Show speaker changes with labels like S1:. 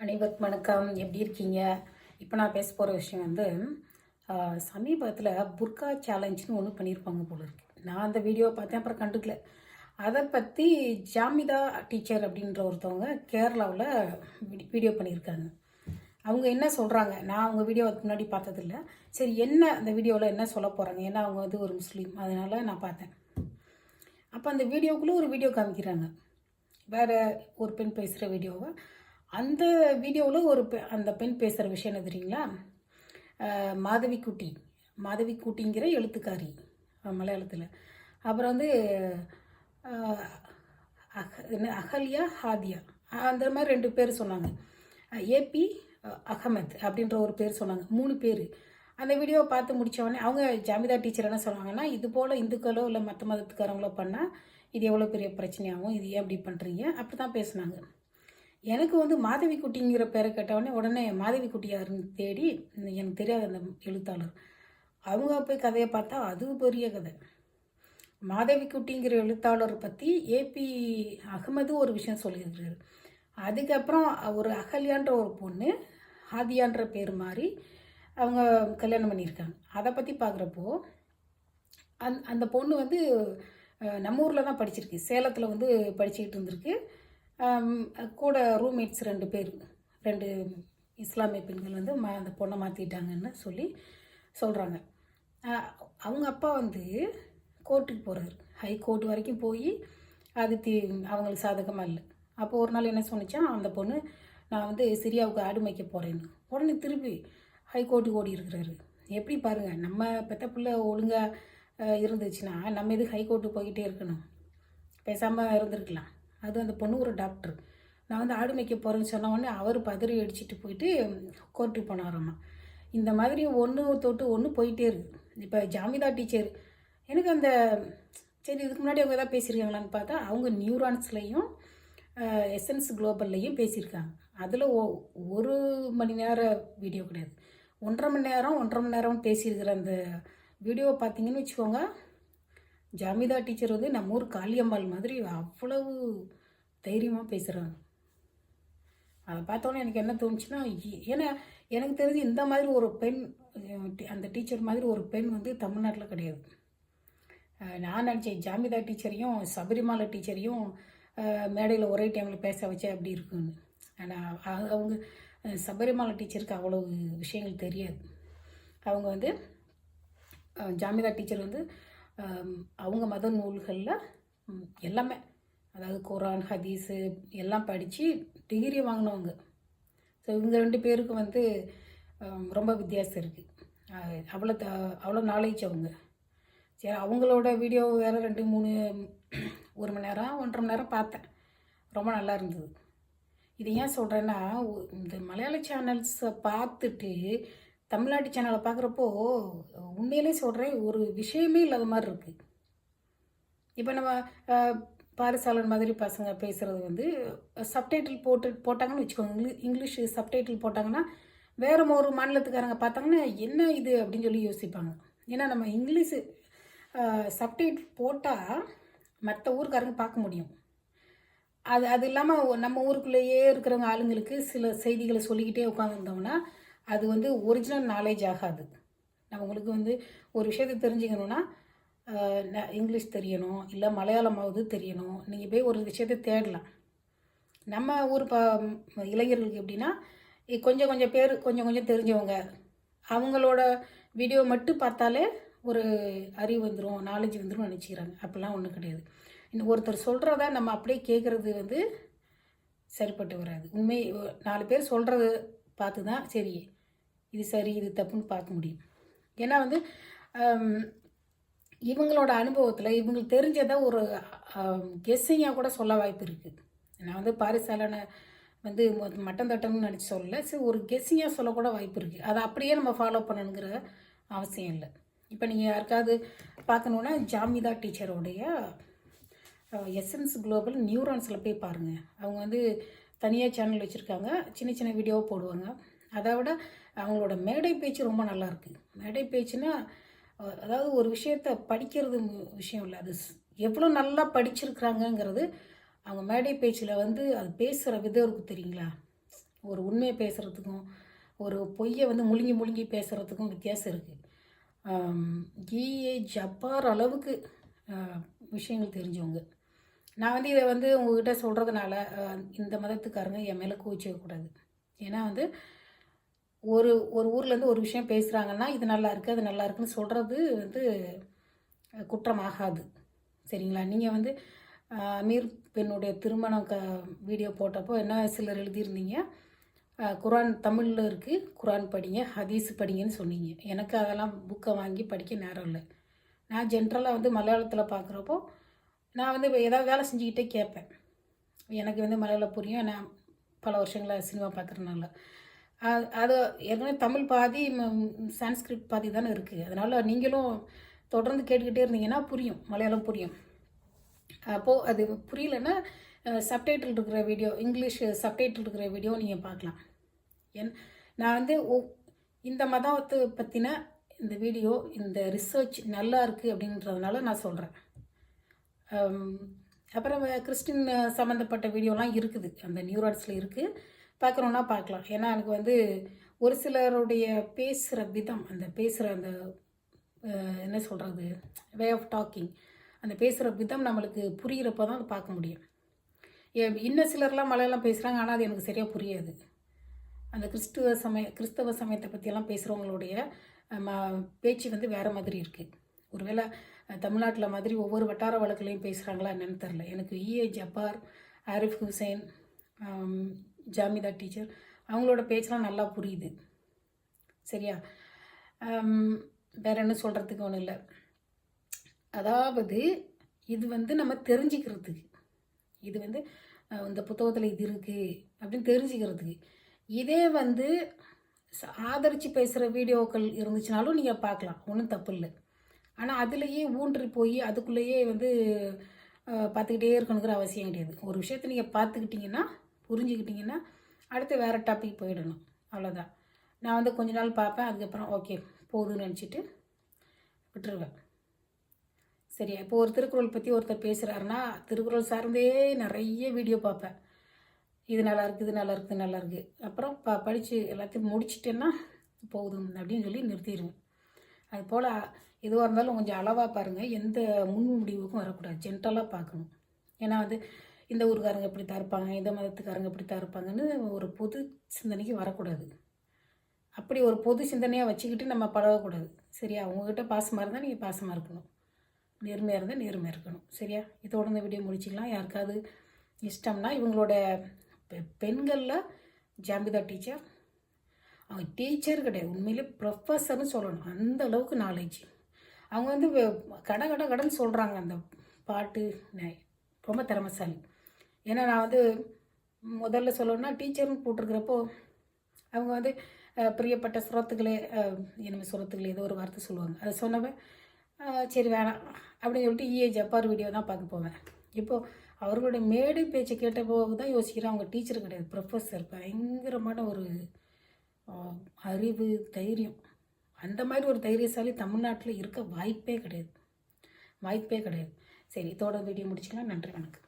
S1: அனைவருக்கும் வணக்கம். எப்படி இருக்கீங்க? இப்போ நான் பேச போகிற விஷயம் வந்து சமீபத்தில் புர்கா சேலஞ்சுன்னு ஒன்று பண்ணியிருப்பாங்க போல இருக்கு. நான் அந்த வீடியோவை பார்த்தேன், அப்புறம் கண்டுக்கல. அதை பற்றி ஜாமிதா டீச்சர் அப்படின்ற ஒருத்தவங்க கேரளாவில் வீடியோ பண்ணியிருக்காங்க. அவங்க என்ன சொல்கிறாங்க, நான் அவங்க வீடியோ அதுக்கு முன்னாடி பார்த்ததில்ல. சரி, என்ன அந்த வீடியோவில் என்ன சொல்ல போகிறாங்க, ஏன்னா அவங்க வந்து ஒரு முஸ்லீம், அதனால் நான் பார்த்தேன். அப்போ அந்த வீடியோக்குள்ளே ஒரு வீடியோ காமிக்கிறாங்க, வேறு ஒரு பெண் பேசுகிற வீடியோவை. அந்த வீடியோவில் அந்த பெண் பேசுகிற விஷயம் என்ன தெரியுங்களா? மாதவிக்குட்டிங்கிற எழுத்துக்காரி மலையாளத்தில். அப்புறம் வந்து அகல்யா ஹாதியா, அந்த மாதிரி 2 பேர் சொன்னாங்க. ஏபி அகமத் அப்படின்ற ஒரு பேர் சொன்னாங்க. 3 பேர். அந்த வீடியோவை பார்த்து முடித்தவொடனே அவங்க ஜாமிதா டீச்சர் என்ன சொன்னாங்கன்னா, இது போல் இந்துக்களோ இல்லை மற்ற மதத்துக்காரங்களோ பண்ணால் இது எவ்வளோ பெரிய பிரச்சனையாகும், இது ஏன் அப்படி பண்ணுறீங்க, அப்படி தான் பேசுனாங்க. எனக்கு வந்து மாதவிக்குட்டிங்கிற பேரை கேட்டவுடனே உடனே மாதவிக்குட்டி யாருன்னு தேடி, எனக்கு தெரியாத அந்த எழுத்தாளர், அவங்க போய் கதையை பார்த்தா அது பெரிய கதை. மாதவிக்குட்டிங்கிற எழுத்தாளர் பற்றி ஏபி அகமது ஒரு விஷயம் சொல்லியிருக்கிறாரு. அதுக்கப்புறம் ஒரு அகல்யான்ற ஒரு பொண்ணு ஹாதியான்ற பேர் மாதிரி அவங்க கல்யாணம் பண்ணியிருக்காங்க. அதை பற்றி பார்க்குறப்போ அந்த பொண்ணு வந்து நம்ம ஊரில் தான் படிச்சிருக்கு, சேலத்தில் வந்து படிச்சுக்கிட்டு இருந்திருக்கு. கூட ரூம்மேட்ஸ் 2 பேர், 2 இஸ்லாமிய பெண்கள் வந்து அந்த பொண்ணை மாற்றிட்டாங்கன்னு சொல்லி சொல்கிறாங்க. அவங்க அப்பா வந்து கோர்ட்டுக்கு போகிறாரு, ஹை கோர்ட் வரைக்கும் போய் அது அவங்களுக்கு சாதகமாக இல்லை. அப்போ ஒரு நாள் என்ன சொன்னிச்சா, அந்த பொண்ணு நான் வந்து சிரியாவுக்கு ஆடு மேய்க்க போகிறேன்னு. உடனே திருப்பி ஹை கோர்ட்டுக்கு ஓடி இருக்கிறாரு. எப்படி பாருங்கள், நம்ம பெத்த பிள்ளை ஒழுங்காக இருந்துச்சுன்னா நம்ம எதுக்கு ஹை கோர்ட்டுக்கு போய்கிட்டே இருக்கணும், பேசாமல் இருந்திருக்கலாம். அது அந்த பொண்ணு ஒரு டாக்டர். நான் வந்து ஆடு மேய்க்க போகிறேன்னு சொன்ன உடனே அவர் பதறி அடிச்சுட்டு போயிட்டு கோர்ட்டுக்கு போனாராம்மா. இந்த மாதிரி ஒன்று தொட்டு ஒன்று போயிட்டே இருக்குது. இப்போ ஜாமிதா டீச்சர், எனக்கு அந்த சரி இதுக்கு முன்னாடி அவங்க எதாவது பேசியிருக்காங்களான்னு பார்த்தா அவங்க நியூரான்ஸ்லேயும் எசன்ஸ் குளோபல்லையும் பேசியிருக்காங்க. அதில் 1 மணி நேர வீடியோ கிடையாது, 1.5 மணி நேரம் பேசியிருக்கிற அந்த வீடியோவை பார்த்தீங்கன்னு வச்சுக்கோங்க. ஜாமிதா டீச்சர் வந்து நம்ம ஊர் காளியம்மாள் மாதிரி அவ்வளவு தைரியமாக பேசுகிறாங்க. அதை பார்த்தோன்னே எனக்கு என்ன தோணுச்சுன்னா, ஏன்னா எனக்கு தெரிஞ்சு இந்த மாதிரி ஒரு பெண், அந்த டீச்சர் மாதிரி ஒரு பெண் வந்து தமிழ்நாட்டில் கிடையாது. நான் நினச்சேன் ஜாமிதா டீச்சரையும் சபரிமலை டீச்சரையும் மேடையில் ஒரே டைமில் பேச வச்சா அப்படி இருக்குன்னு. ஆனால் அவங்க சபரிமலை டீச்சருக்கு அவ்வளோ விஷயங்கள் தெரியாது. அவங்க வந்து ஜாமிதா டீச்சர் வந்து அவங்க மத நூல்களில் எல்லாமே, அதாவது குரான் ஹதீஸு எல்லாம் படித்து டிகிரி வாங்கினவங்க. ஸோ இவங்க 2 பேருக்கு வந்து ரொம்ப வித்தியாசம் இருக்குது. அவ்வளோ நாலேஜ் அவங்க. சரி, அவங்களோட வீடியோ வேறு 2, 3, 1 மணி நேரம் 1.5 மணி நேரம் பார்த்தேன், ரொம்ப நல்லா இருந்தது. இது ஏன் சொல்கிறேன்னா, இந்த மலையாள சேனல்ஸை பார்த்துட்டு தமிழ்நாட்டு சேனலை பார்க்குறப்போ உண்மையிலே சொல்கிறேன், ஒரு விஷயமே இல்லாத மாதிரி இருக்குது. இப்போ நம்ம பாரிசாலன் மாதிரி பசங்க பேசுகிறது வந்து சப்டைட்டில் போட்டாங்கன்னு வச்சுக்கோங்க, இங்கிலீஷ் சப்டைட்டில் போட்டாங்கன்னா வேறு ஒரு மாநிலத்துக்காரங்க பார்த்தாங்கன்னா என்ன இது அப்படின்னு சொல்லி யோசிப்பாங்க. ஏன்னா நம்ம இங்கிலீஷு சப்டைட்டில் போட்டால் மற்ற ஊருக்காரங்க பார்க்க முடியும். அது இல்லாமல் நம்ம ஊருக்குள்ளேயே இருக்கிறவங்க ஆளுங்களுக்கு சில செய்திகளை சொல்லிக்கிட்டே உட்காந்துருந்தோம்னா அது வந்து ஒரிஜினல் நாலேஜ் ஆகாது. நம்ம உங்களுக்கு வந்து ஒரு விஷயத்தை தெரிஞ்சுக்கணுன்னா இங்கிலீஷ் தெரியணும், இல்லை மலையாளமாவது தெரியணும். நீங்கள் போய் ஒரு விஷயத்தை தேடலாம். நம்ம ஊர் இளைஞர்களுக்கு எப்படின்னா, கொஞ்சம் பேர் கொஞ்சம் தெரிஞ்சவங்க, அவங்களோட வீடியோ மட்டும் பார்த்தாலே ஒரு அறிவு வந்துடும், நாலேஜ் வந்துடும் நினச்சிக்கிறாங்க. அப்படிலாம் ஒன்றும் கிடையாது. இன்னும் ஒருத்தர் சொல்கிறத நம்ம அப்படியே கேட்குறது வந்து சரிப்பட்டு வராது. உண்மை 4 பேர் சொல்கிறது பார்த்து தான் சரி இது சரி இது தப்புன்னு பார்க்க முடியும். ஏன்னா வந்து இவங்களோட அனுபவத்தில் இவங்களுக்கு தெரிஞ்சதை ஒரு கெஸ்ஸிங்காக கூட சொல்ல வாய்ப்பு இருக்குது. நான் வந்து பாரிசாலனை வந்து மட்டம் தட்டம்னு நினச்சி சொல்லலை, சரி ஒரு கெஸ்ஸிங்காக சொல்லக்கூட வாய்ப்பு இருக்குது. அதை அப்படியே நம்ம ஃபாலோ பண்ணணுங்கிற அவசியம் இல்லை. இப்போ நீங்கள் யாருக்காவது பார்க்கணுன்னா ஜாமிதா டீச்சரோடைய எசன்ஸ் குளோபல் நியூரான்ஸில் போய் பாருங்கள். அவங்க வந்து தனியாக சேனல் வச்சுருக்காங்க, சின்ன வீடியோவை போடுவாங்க. அதை விட அவங்களோட மேடை பேச்சு ரொம்ப நல்லாயிருக்கு. மேடை பேச்சுன்னா அதாவது ஒரு விஷயத்தை படிக்கிறது விஷயம் இல்லை, அது எவ்வளோ நல்லா படிச்சிருக்கிறாங்கங்கிறது அவங்க மேடை பேச்சில் வந்து அது பேசுகிற விதம் இருக்குது தெரியுங்களா. ஒரு உண்மையை பேசுகிறதுக்கும் ஒரு பொய்யை வந்து முழுங்கி முழுங்கி பேசுகிறதுக்கும் வித்தியாசம் இருக்குது. ஜிஏ ஜப்பார் அளவுக்கு விஷயங்கள் தெரிஞ்சவங்க. நான் வந்து இதை வந்து உங்ககிட்ட சொல்கிறதுனால இந்த மதத்துக்காரங்க என் மேலே கோச்சிக்கக்கூடாது. ஏன்னா வந்து ஒரு ஒரு ஊர்லேருந்து ஒரு விஷயம் பேசுகிறாங்கன்னா இது நல்லா இருக்குது அது நல்லா இருக்குன்னு சொல்கிறது வந்து குற்றமாகாது. சரிங்களா? நீங்கள் வந்து அமீர் பெண்ணுடைய திருமணம் வீடியோ போட்டப்போ என்ன சிலர் எழுதியிருந்தீங்க, குரான் தமிழில் இருக்குது, குரான் படிங்க, ஹதீஸ் படிங்கன்னு சொன்னீங்க. எனக்கு அதெல்லாம் புக்கை வாங்கி படிக்க நேரம் இல்லை. நான் ஜென்ரலாக வந்து மலையாளத்தில் பார்க்குறப்போ நான் வந்து ஏதாவது வேலை செஞ்சுக்கிட்டே கேட்பேன். எனக்கு வந்து மலையாளம் புரியும். நான் பல வருஷங்களாக சினிமா பார்க்குறதுனால அது ஏற்கனவே தமிழ் பாதி சான்ஸ்கிரிட் பாதி தானே இருக்குது. அதனால் நீங்களும் தொடர்ந்து கேட்டுக்கிட்டே இருந்தீங்கன்னா புரியும், மலையாளம் புரியும். அப்போது அது புரியலன்னா சப்டைட்டில் இருக்கிற வீடியோ, இங்கிலீஷ் சப்டைட்டில் இருக்கிற வீடியோ நீங்கள் பார்க்கலாம். நான் வந்து இந்த மதத்தை பற்றின இந்த வீடியோ, இந்த ரிசர்ச் நல்லா இருக்குது அப்படின்றதுனால நான் சொல்கிறேன். அப்புறம் கிறிஸ்டின் சம்மந்தப்பட்ட வீடியோலாம் இருக்குது, அந்த நியூராட்ஸில் இருக்குது, பார்க்குறோன்னா பார்க்கலாம். ஏன்னா எனக்கு வந்து ஒரு சிலருடைய பேசுகிற விதம், அந்த பேசுகிற அந்த என்ன சொல்கிறது, வே ஆஃப் டாக்கிங், அந்த பேசுகிற விதம் நம்மளுக்கு புரிகிறப்போ தான் அதை பார்க்க முடியும். இன்னும் சிலர்லாம் மலையாளம் பேசுகிறாங்க, ஆனால் அது எனக்கு சரியாக புரியாது. அந்த கிறிஸ்தவ சமயத்தை பற்றியெல்லாம் பேசுகிறவங்களுடைய பேச்சு வந்து வேறு மாதிரி இருக்குது. ஒருவேளை தமிழ்நாட்டில் மாதிரி ஒவ்வொரு வட்டார வழக்குலையும் பேசுகிறாங்களா என்னன்னு தெரில. எனக்கு இஏ ஜப்பார், ஆரிஃப் ஹுசைன், ஜாமிதா டீச்சர் அவங்களோட பேச்செலாம் நல்லா புரியுது. சரியா? வேறு என்ன சொல்கிறதுக்கு ஒன்றும் இல்லை. அதாவது இது வந்து நம்ம தெரிஞ்சுக்கிறதுக்கு, இது வந்து இந்த புத்தகத்தில் இது இருக்குது அப்படின்னு தெரிஞ்சுக்கிறதுக்கு. இதே வந்து ஆதரித்து பேசுகிற வீடியோக்கள் இருந்துச்சுனாலும் நீங்கள் பார்க்கலாம், ஒன்றும் தப்பு இல்லை. ஆனால் அதுலேயே ஊன்றி போய் அதுக்குள்ளேயே வந்து பார்த்துக்கிட்டே இருக்கணுங்கிற அவசியம் கிடையாது. ஒரு விஷயத்தை நீங்கள் பார்த்துக்கிட்டிங்கன்னா, புரிஞ்சுக்கிட்டிங்கன்னா அடுத்து வேறு டாபிக் போயிடணும், அவ்வளோதான். நான் வந்து கொஞ்ச நாள் பார்ப்பேன், அதுக்கப்புறம் ஓகே போதுன்னு நினச்சிட்டு விட்டுருவேன். சரியா? இப்போ ஒரு திருக்குறள் பற்றி ஒருத்தர் பேசுகிறாருன்னா திருக்குறள் சார்ந்தே நிறைய வீடியோ பார்ப்பேன். இது நல்லாயிருக்கு, இது நல்லாயிருக்கு, இது நல்லாயிருக்கு. அப்புறம் படித்து எல்லாத்தையும் முடிச்சிட்டேன்னா போதும் அப்படின்னு சொல்லி நிறுத்திடுவேன். அதுபோல் எதுவாக இருந்தாலும் கொஞ்சம் அளவாக பாருங்கள், எந்த முன் முடிவுக்கும் வரக்கூடாது, ஜென்டலாக பார்க்கணும். ஏன்னா வந்து இந்த ஊருக்காரங்க இப்படி தான் இருப்பாங்க, இந்த மதத்துக்காரங்க இப்படி தான் இருப்பாங்கன்னு ஒரு பொது சிந்தனைக்கு வரக்கூடாது. அப்படி ஒரு பொது சிந்தனையாக வச்சுக்கிட்டு நம்ம பழகக்கூடாது. சரியா? உங்கள்கிட்ட பாசமாக இருந்தால் நீங்கள் பாசமாக இருக்கணும், நேர்மையாக இருந்தால் நேர்மையாக இருக்கணும். சரியா? இதோட இந்த வீடியோ முடிச்சிக்கலாம். யாருக்காவது இஷ்டம்னா இவங்களோட பெண்களில் ஜாமிதா டீச்சர், அவங்க டீச்சர் கிடையாது, உண்மையிலே ப்ரொஃபஸர்னு சொல்லணும், அந்த அளவுக்கு நாலேஜ். அவங்க வந்து கடன் சொல்கிறாங்க அந்த பாட்டு, ரொம்ப திறமைசாலி. ஏன்னா நான் வந்து முதல்ல சொல்லணும்னா டீச்சர்னு போட்டிருக்கிறப்போ அவங்க வந்து பிரியப்பட்ட சுரத்துக்களே, என்னமே சுரத்துக்களே ஏதோ ஒரு வார்த்தை சொல்லுவாங்க, அதை சொன்னவன் சரி வேணாம் அப்படின்னு சொல்லிட்டு இஏ ஜப்பார் வீடியோ தான் பார்க்க போவேன். இப்போது அவர்களுடைய மேடை பேச்சை கேட்டப்போ தான் யோசிக்கிறேன், அவங்க டீச்சர் கிடையாது, ப்ரொஃபஸர். பயங்கரமான ஒரு அறிவு, தைரியம். அந்த மாதிரி ஒரு தைரியசாலி தமிழ்நாட்டில் இருக்க வாய்ப்பே கிடையாது. சரி, இதோட வீடியோ முடிச்சுக்கலாம். நன்றி, வணக்கம்.